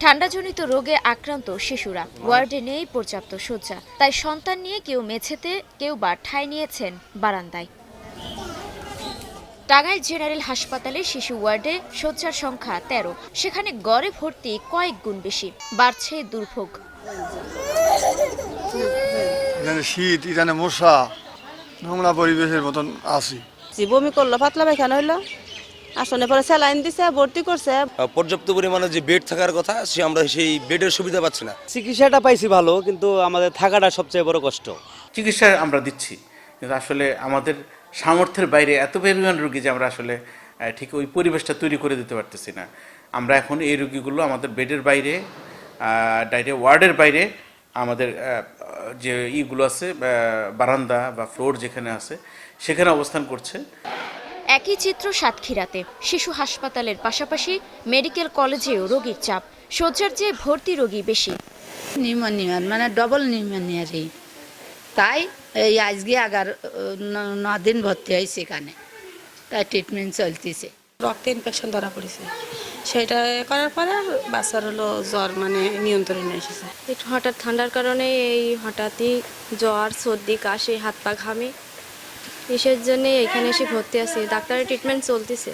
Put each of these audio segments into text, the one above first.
ঠান্ডাজনিত রোগে আক্রান্ত শিশুরা, ওয়ার্ডে নেই পর্যাপ্ত শয্যা, তাই সন্তান নিয়ে কেউ মেঝেতে, কেউ বা ঠাঁই নিয়েছেন বারান্দায়। টাঙ্গাইল জেনারেল হাসপাতালে শিশু ওয়ার্ডে শয্যার সংখ্যা ১৩, সেখানে গড়ে ভর্তি কয়েক গুণ বেশি। বাড়ছে দুর্ভোগ। শীত, ইরানে মশা, নোংরা পরিবেশের মতন আছি। বমি করলো, পাতলা পায়খানা হইলো, আসনে পরে স্যালাইন দিছে, ভর্তি করছে। পর্যাপ্ত পরিমাণে যে বেড থাকার কথা আমরা সেই বেডের সুবিধা পাচ্ছি না। চিকিৎসাটা পাইছি ভালো, কিন্তু আমাদের থাকাটা সবচেয়ে বড় কষ্ট। চিকিৎসা আমরা দিচ্ছি, কিন্তু আসলে আমাদের সামর্থ্যের বাইরে এত পরিমাণ রোগী যে আমরা আসলে ঠিক ওই পরিবেশটা তৈরি করে দিতে পারতেছি না। আমরা এখন এই রোগীগুলো আমাদের বেডের বাইরে, ডাইরেক্ট ওয়ার্ডের বাইরে আমাদের যে ইগুলো আছে, বারান্দা বা ফ্লোর যেখানে আছে সেখানে অবস্থান করছে। একই চিত্র সাতক্ষীরাতে। শিশু হাসপাতালের পাশাপাশি মেডিকেল কলেজেও রোগীর চাপ, শয্যার চেয়ে ভর্তি রোগী বেশি। নিউমোনিয়ার মানে ডবল নিউমোনিয়ারই, তাই এই আজকে 9 দিন ভর্তি হয়েছে এখানে, তাই ট্রিটমেন্ট চলতেছে। রক্তে ইনফেকশন ধরা পড়েছে, সেটা করার পরে বাচ্চার হলো জ্বর মানে নিয়ন্ত্রণে এসেছে। একটু হঠাৎ ঠান্ডার কারণে এই হঠাৎই জ্বর, সর্দি, কাশি, হাত পা ঘামে, এসের জন্য এখানে এসে ভর্তি আছি। ডাক্তারের ট্রিটমেন্ট চলতেছে।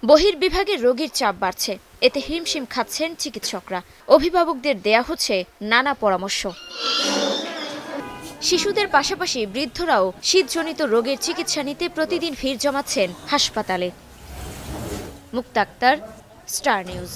বহির্বিভাগে রোগীর চাপ বাড়ছে, এতে হিমশিম খাচ্ছেন চিকিৎসকরা। অভিভাবকদের দেয়া হচ্ছে নানা পরামর্শ। শিশুদের পাশাপাশি বৃদ্ধরাও শীতজনিত রোগের চিকিৎসা নিতে প্রতিদিন ভিড় জমাচ্ছেন হাসপাতালে। মুক্তা আক্তার, স্টার নিউজ।